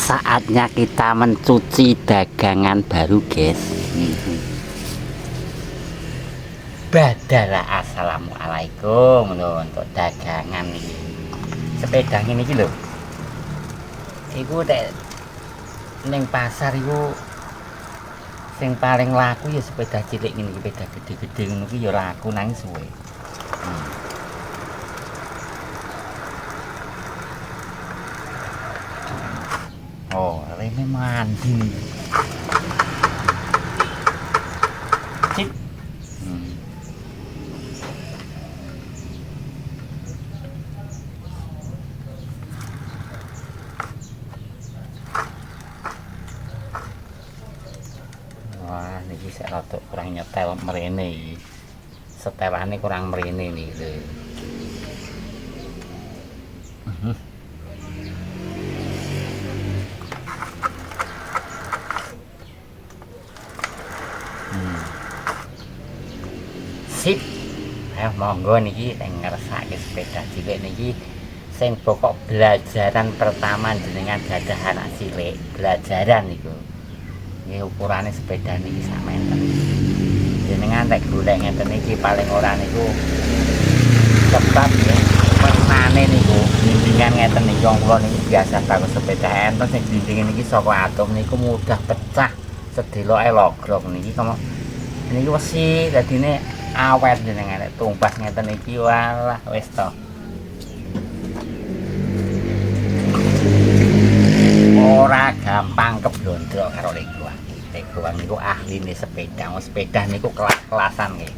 Saatnya kita mencuci dagangan baru, guys. Badara assalamualaikum lho untuk dagangan ini. Sepeda ini lho. Iku nek ning pasar iku sing paling laku ya sepeda cilik ngene iki, sepeda gede-gede ngono ki ya laku nang suwe. Oh, rene mandi nih. Cip. Wah, niki sik rada kurang nyetel mrene iki. Setelane kurang mrene nih lho. Sip. Ayo monggo niki sing ngersake sepeda cilik niki sing pokok belajaran pertama jenengan gadah anak cilik, belajaran niku. Nggih ukurane sepeda niki sak menten. Jenengan nek golek ngeten iki paling ora niku cepat ya. Pernane niku bimbingan ngeten niki wong kula niki biasa banget sepeda enten sing bimbingan niki saka atom niku mudah pecah. Sedeloke logrok niki niki wesi dadine awet jenengan nek tumbas ngeten iki walah wis to. Ora gampang keblondrok karo Lego. Lego niku ahline sepeda. Sepeda niku kelas-kelasan nggih.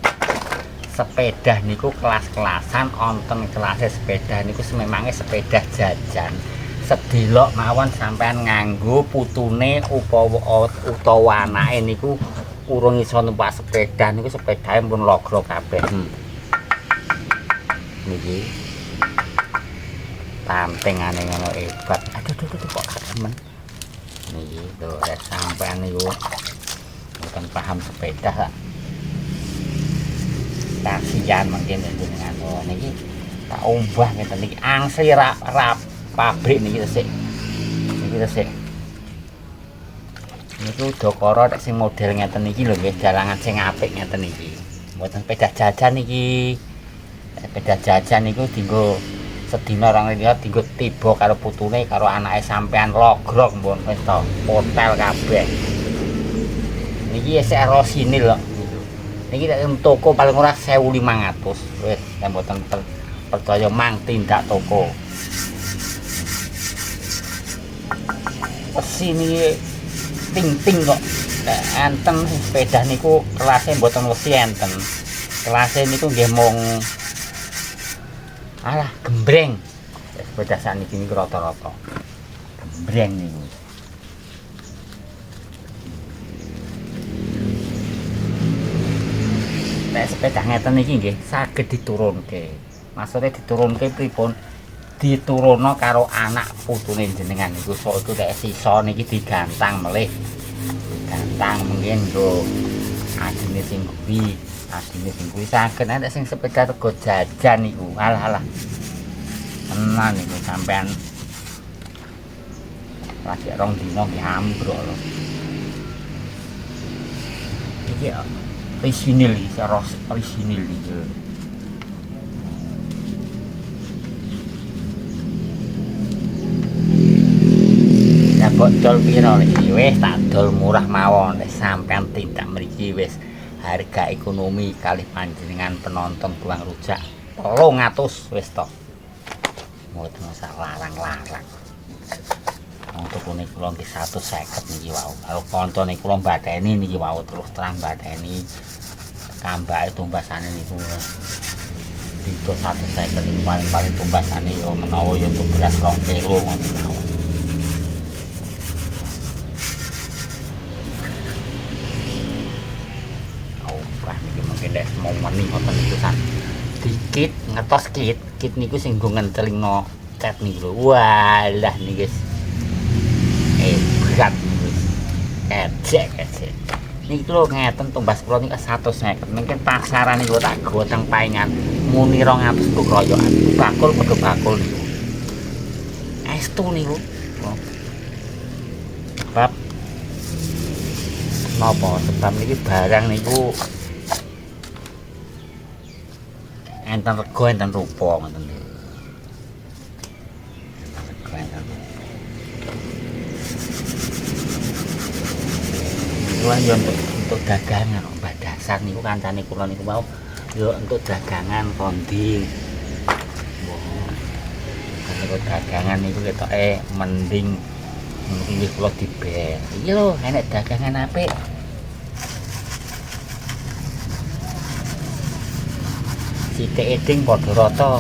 Sepeda niku kelas-kelasan wonten kelas sepeda niku sememange sepeda jajan. Sedelok mawon sampean nganggo putune utawa anake niku urung iso numpak sepeda niku sepedae pun logro kabeh. Niki tantingane ngono hebat. Aduh kok kagemen. Niki lho rek sampean niku mboten paham sepeda kak. Kasihan mungkin jenengan niki tak umbah ngeten niki angsli rap pabrik niki resik. Niki resik. Niku dokoro nek sing model ngeten iki lho nggih dalangan sing apik ngeten iki. Mboten sepeda jajan iki. Sepeda jajan niku dienggo sedina orang liya dienggo tiba karo putune karo anake sampean logrok mbon wis to, hotel kabeh. Niki esek rosinil lho. Niki nek toko paling ora 1.500. Wis nek mboten percaya mang tindak toko. Sini ting-ting kok enten sepeda niku kelasnya mboten wesi enten. Kelasnya niku nggih mung alah gembreng. Sepeda saniki niku rata-rata gembreng niku. Nek sepeda ngeten niki nggih saged diturunke. Maksudnya diturunke pripun? Diturunno karo anak putune jenengan niku sok iku nek sisa niki digantang melih. Digantang mungkin nggo adine sing kuwi, adine sing kuwi saged nek sing sepeda rego jajan niku. Alah. Tenan niku sampean lagi rong dino nggih ambruk lho. Iki orisinil iki, orisinil iki. Botol piro iki wis tak dol murah mawon nek sampean tindak mriki wis harga ekonomi kalih panjenengan penonton tuang rujak 300 wis to. Mboten usah larang-larang. Wong tukune kula nggih 150 niki wau. Karo kancane kula mbatheni niki wau terus terang mbatheni kambake tumbasane niku. Itu 150 niku paling tumbasane yo menawa yo untuk beras 2 kilo ngoten mawon. Mau meni ngoten niku san dikit ngetos kit niku sing nggo ngentelingno cat niku lho. Walah niki guys berat niku ejek niki lho ngeten tumbas kula niku 150 mungkin pasaran niku tak goteng paingan muni 200 kok royokan bakul padha bakul niku estu niku sebab napa sebab niki barang niku enten rego enten rupa ngoten lho. Kuwi yo untuk dagangan Mbak Dasar niku kancane kula niku mau yo untuk dagangan kondi. Kalau dagangan niku ketoke mending nggih kula diber. Iki lho enek dagangan apik. Sithik eding padha rata.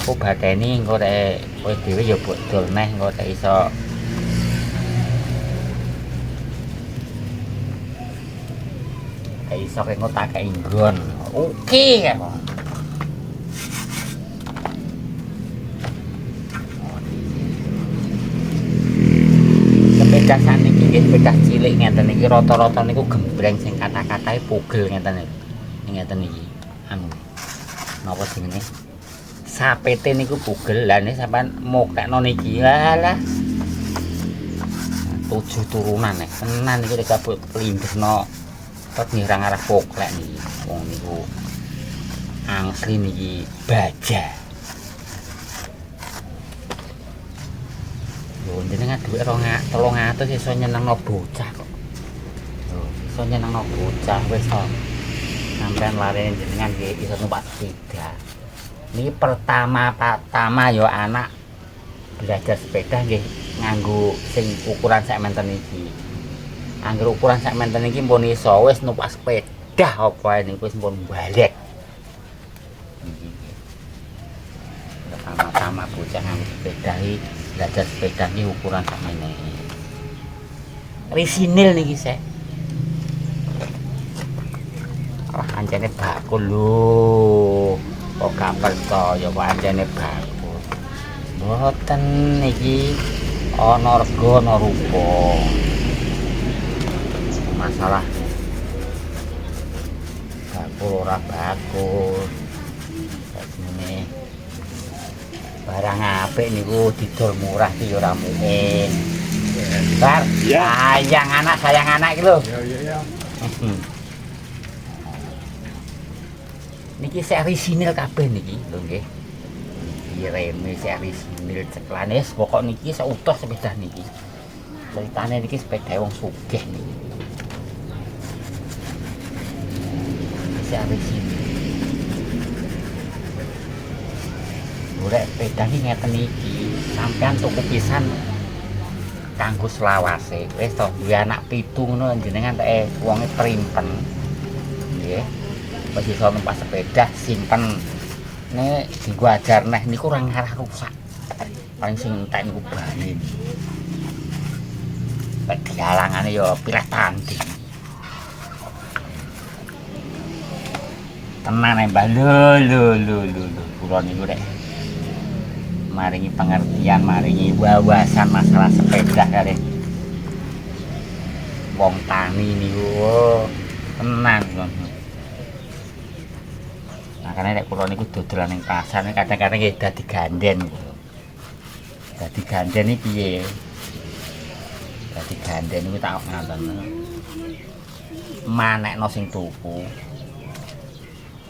Aku bateni engko rek kowe dhewe ya bodol neh engko rek iso engko tak kei nggon. Oke kan. Sepeda saniki nggih sepeda cilik ngeten iki rata-rata niku gembreng sing kata-katae pugel ngeten iki. Ngeten iki. Anu. Napa jenenge? Sapete niku pugel lah nek sampean mokekno niki. Alah. 7 turunan nek tenan iki kabeh lindhno tot nirang arah poklek niki. Wong niku asli niki baja. Lho jenengan dhuwit 300 iso nyenengno bocah kok. Lho, iso nyenengno bocah wis to. Sampeyan lare jenengan nggih iso numpak sepeda. Niki pertama ya anak belajar sepeda nggih nganggo sing ukuran sak menten iki. Angger ukuran sak menten iki pun iso wis numpak sepeda apa ae niku wis pun balik. Pertama-tama bocah nganggo sepeda iki belajar sepeda iki ukuran sak mene. Risinil niki sek. Anjane bakul lho. Kok gak percaya kok anjane bakul. Mboten iki ana rega ana rupa. Masalah bakul ora bakul. Jenenge barang apik niku didol murah iki ora mungkin. Bar, sayang anak iki lho. Ya. Niki seri sinil kabeh niki lho nggih. Irene seri sinil ceklane pokok niki seutuh sepeda niki. Ceritane niki sepeda wong sugih niki. Seri sinil. Golek sepeda iki ngeten iki, sampean tuku pisan kanggo selawase. Wis to, duwe anak 7 ngono jenengan teke wonge primpen. Nggih. Wis iso numpak sepeda simpen nek dienggo ajar neh niku ora ngarah rusak. Paling sing entek niku bane. Nek dialangane ya pirah tanding. Tenan ae Mbah. Lho. Kula niku rek maringi pengertian, maringi wawasan masalah sepeda kali wong tani niku tenan. Makanya nek kula niku dodolan ning pasar kadang-kadang nggih dadi ganden. Dadi ganden iki piye? Dadi ganden niku tak ngoten. Manekno sing tuku.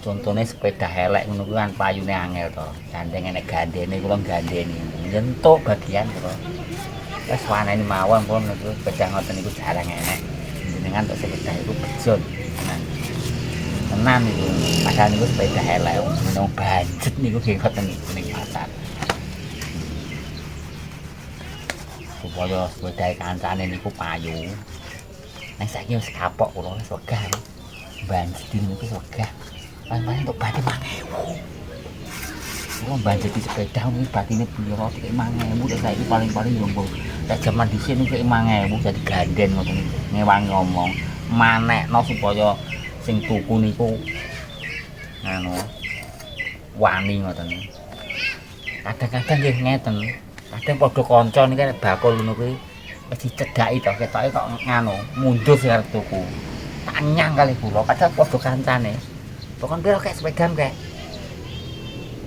Contone sepeda elek ngono kuwi kan payune angel to. Gandeng enek gandene kula gandeni. Nyentuk bagian kula. Wis waneni mawon pun niku sepeda ngoten niku jarang enek. Jenengan tok sepeda iku bejon. Tenan niku. Padahal niku sepeda elek menung banjet niku nggih ngoten niku ning pasar. Supaya sepeda kancane niku payu. Nek saiki wis kapok kula wis wegah. Banjet niku wis wegah. Paling untuk bati 5.000. Wong banjet di sepeda niku batine piro iki 5.000 nek saiki paling-paling yo mbok. Nek jaman dhisik niku 5.000 dadi ganden ngoten niku. Ngewangi ngomong, manekno supaya sing tuku niku anu wani ngoten. Kadang-kadang nggih ngeten. Kadang padha kanca niki nek bakul ngono kuwi wis dicedhaki to ketoke kok nganu mundur sing arep tuku. Tak nyang kali kula padahal padha kancane. Pokon piro kek sepedam kek.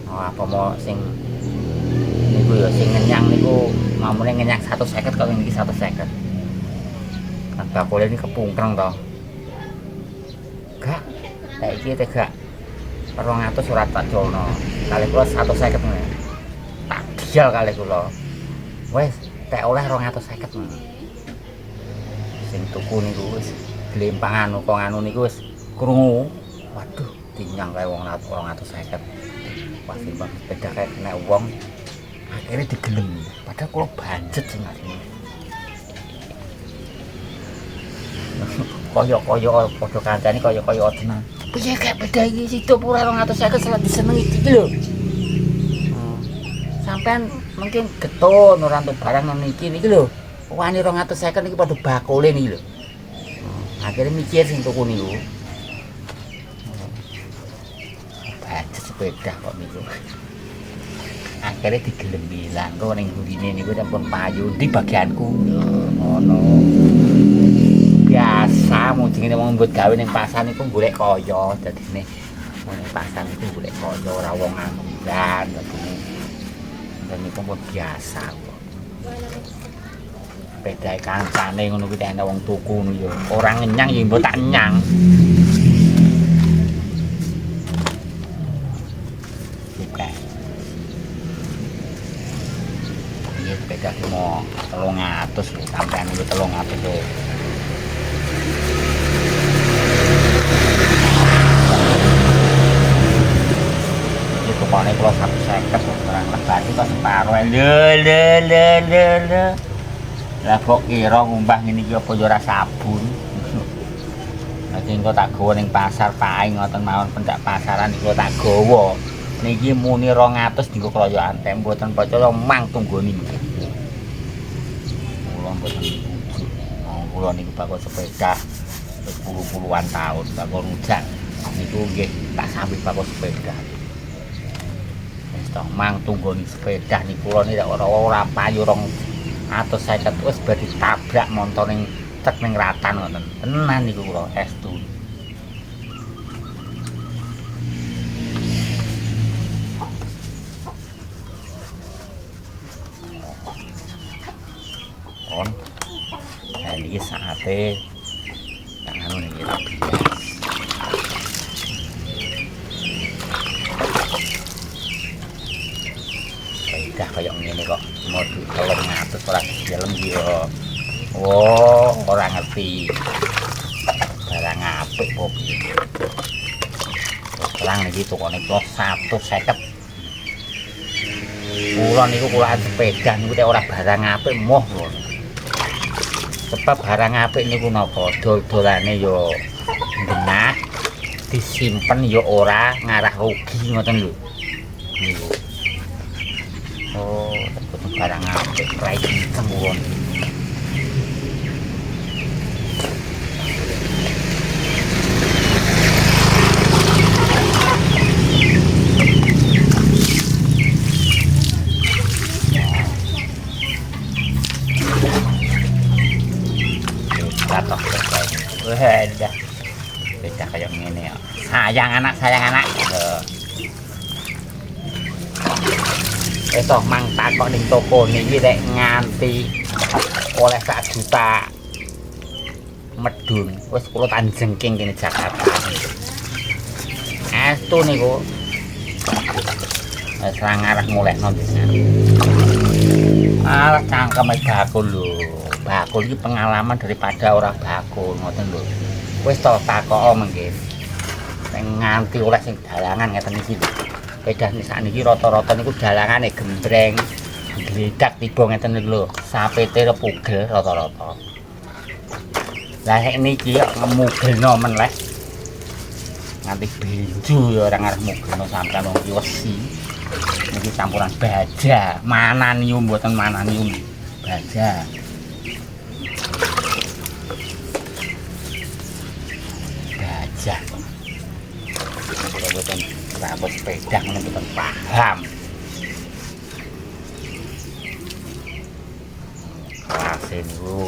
Oh apa mau sing niku ya sing ngenyang niku Mamune ngenyak 150 kok iki 150. Nah, bakule ini kepungkreng to. Gak, kayak iki teh gak. 200 ora tak jono. Kali kula 150 ngene. Tak dial kali kula. Wes, teh oleh 250. Sing tuku niku wis glempangan kok nganu niku wis krungu. Waduh, dinyang kae wong 250. Pas timbang sepeda kae kena wong akhirnya digelem. Padahal kula banjet sing asline. Koyo-koyo padha kancane koyo-koyo tenan. Piye kek beda iki situ pura 250 selak disenengi iki lho. Sampean mungkin getun ora entuk barang nang iki lho. Wani 250 iki padha bakule niki lho. Akhirnya mikir sing tuku niku. Budget sepeda kok niku. Akhirnya digelem bilang kok ning burine niku sampun payu di bagianku. Ngono. Biasa mungkin wong mbut gawe ning pasar niku golek kaya dadine ning pasar niku golek kaya ora wong anu kan dadine dan niku pun biasa kok beda kancane ngono kuwi ana wong tuku ngono ya ora ngenyang ya mbok tak nyang iki beda ki mau 300 sampean niku 300 lho. Pokoknya kalau 150 orang lebati kok separuh le lah kok kira ngumbah ngene iki apa ya ora sabun nanti engko tak gawa ning pasar paing ngoten mawon pendak pasaran iki tak gawa niki muni 200 dienggo kroyokan tem mboten percaya mang tunggoni kula mboten kula niku bakal sepeda puluh-puluhan tahun bakal rujak niku nggih tak sambil bakal sepeda toh mang tunggoni sepeda niku kula niki ora payu 250 wis bar ditabrak montor ning cek ning ratan ngoten tenan niku kula estu on iki saate tak anu niki dah kayak ngene kok mau ditolong ngatus ora dalem iki yo. Oh, ora ngerti. Barang apik kok piye. Terang iki tukone kok 150. Kula niku kulaan sepeda niku nek ora barang apik moh lho. Sebab barang apik niku napa dol-dolane yo genah disimpen yo ora ngarah rugi ngoten lho. Niku oh, barang apik price kemulon. Tatok beda. Beda kayak ngene ya. Sayang anak. Toh mang takok ning toko niki rek nganti oleh 1 juta medun wis kula tak jengking kene Jakarta. Estu niku wis ra ngarep ngolehno pisan. Arep cangkeme bakul lho. Bakul iki pengalaman daripada ora bakul ngoten lho. Wis to takok mengke. Nek nganti oleh sing dalangan ngeten iki lho. Pedah sakniki rata-rata niku dalangane gembreng, gledak tiba ngeten niku lho. Sapete repugel rata-rata. Lah nek niki kok ngemugelno meneh. Nganti benju ya ora ngarep mugelno sampean wong iki wesi. Niki campuran baja, mananium mboten mananium. Baja. Baja. Mboten rambut sepeda ngono mboten paham. Asin niku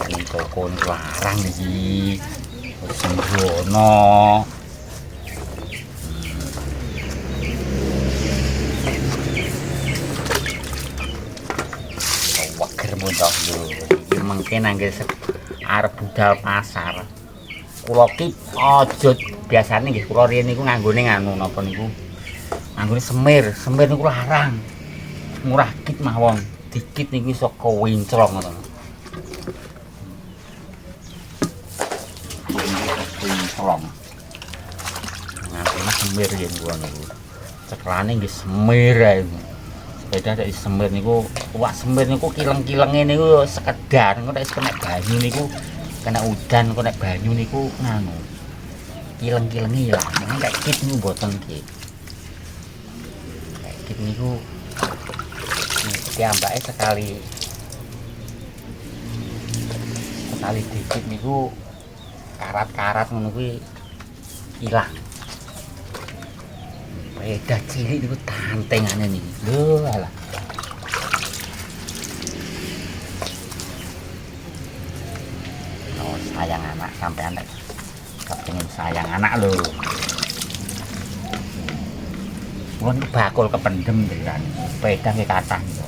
ning toko larang iki. Wis sembrono. muntok lho. Iki mengke nangge arep budal pasar. Kula ki aja biasane nggih kula riyen niku nganggone nganu napa niku. Nganggone semir, semir niku larang. Murah kit mawon. Dikit niku iso kewinclong ngono. Winclong. Nganti semir yen kula niku. Ceklane nggih semir ae. Sepeda dari semir niku, wak semir niku kileng-kilenge niku sekedar, engko nek kena banyu niku, kena udan, kena banyu niku nganu. Kileng-kilenge ya, nang kayak kit niku mboten nggih. Kayak kit niku piyambake sekali dikit niku karat-karat ngono kuwi ilang. Sepeda cilik niku tantengane niki. Lho alah. Oh, sayang anak sampean nek kepengin sayang anak lho. Mun bakul kependem tenan. Sepeda nggih kathah niku.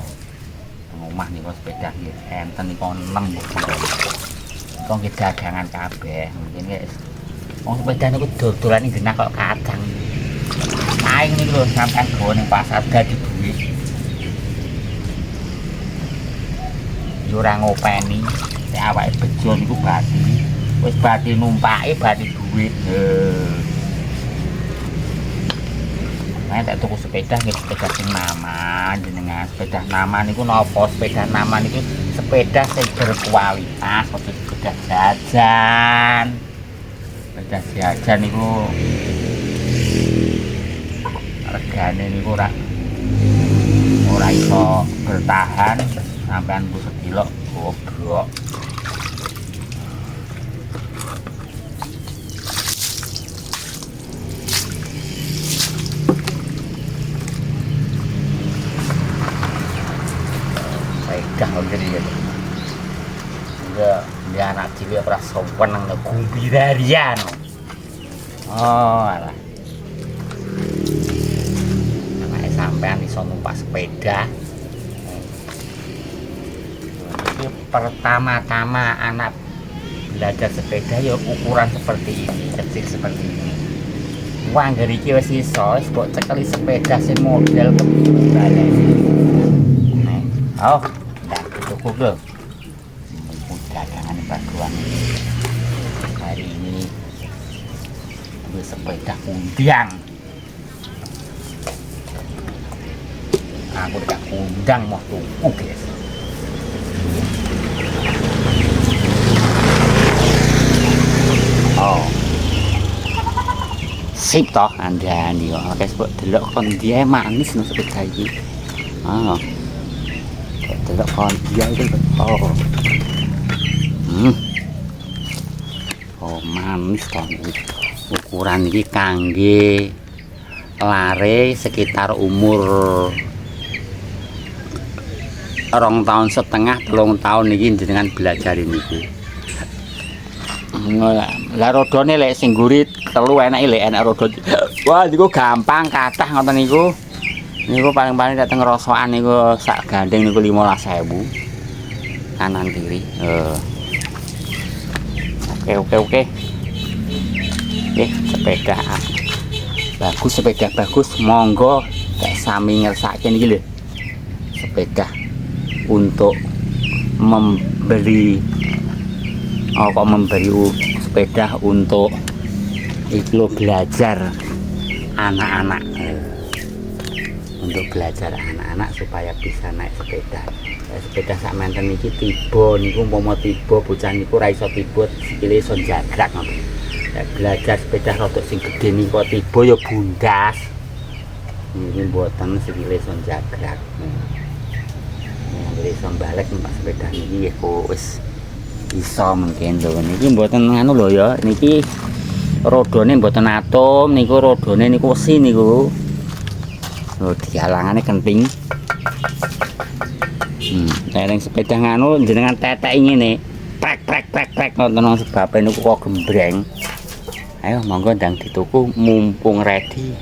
Omah niku sepeda nggih enten niku 6 kok nggih dagangan kabeh. Mungkin wis wong sepeda niku dodolan genah kok kacang. Aing niku lho sampean gawa ning pasar dadi duit. Yo ora ngopeni, nek awake bejo niku bati. Wis bati numpaki bati duit. Nek tak tuku sepeda nggih sepeda sing nama jenengan. Sepeda nama niku napa? Sepeda nama niku sepeda sing berkualitas, aja sepeda jajan. Sepeda jajan niku regane niku ora iso bertahan sampean ku sedilok goblok. Pedah ngene ya. Dia anak cilik ora sowan nang gumbirarian. Oh, alah. Sampean iso numpak sepeda. Ini pertama-tama anak belajar sepeda ya ukuran seperti ini, kecil seperti ini. Wah, ngeri iki wis iso, wis mbok cekeli sepeda sing model kebalen. Oh, ndak cukup lho. Dagangan baguan. Hari ini sepeda undiang. Aku udah undang mau tuku guys. Oh, sip toh anda nih. Oke, sebut delok kon dia manis no sepeda iki. Oh, delok kon dia itu oh, oh manis toh. Ukuran ini kangge lare sekitar umur 2,5 tahun 3 tahun niki jenengan belajar niki. Lah rodone lek sing gurit telu enake lek enak rodo. Wah niku gampang kathah ngoten niku. Niku paling-paling dateng rosokan niku sak gandeng niku 15.000. Kanan kiri. Oke. Nggih, sepeda bagus, sepeda bagus. Monggo kayak sami ngersake niki lho. Sepeda untuk memberi sepeda untuk itu belajar anak-anak supaya bisa naik sepeda. Sepeda sak menten iki tiba niku umpama tiba bocah niku ora iso tiba sikile iso jagrak ngoten. Belajar sepeda rodok sing gedhe niku tiba ya bundas. Niki mboten sikile iso jagrak. Iso balik numpak sepeda niki kok wis iso mungkin lho niki mboten anu lho ya niki rodone mboten atom niku rodone niku wesi niku lho dialangane kenting. Nek sepeda nganu jenengan tetek ngene prek nonton sebabe niku kok gembreng. Ayo monggo ndang dituku mumpung ready.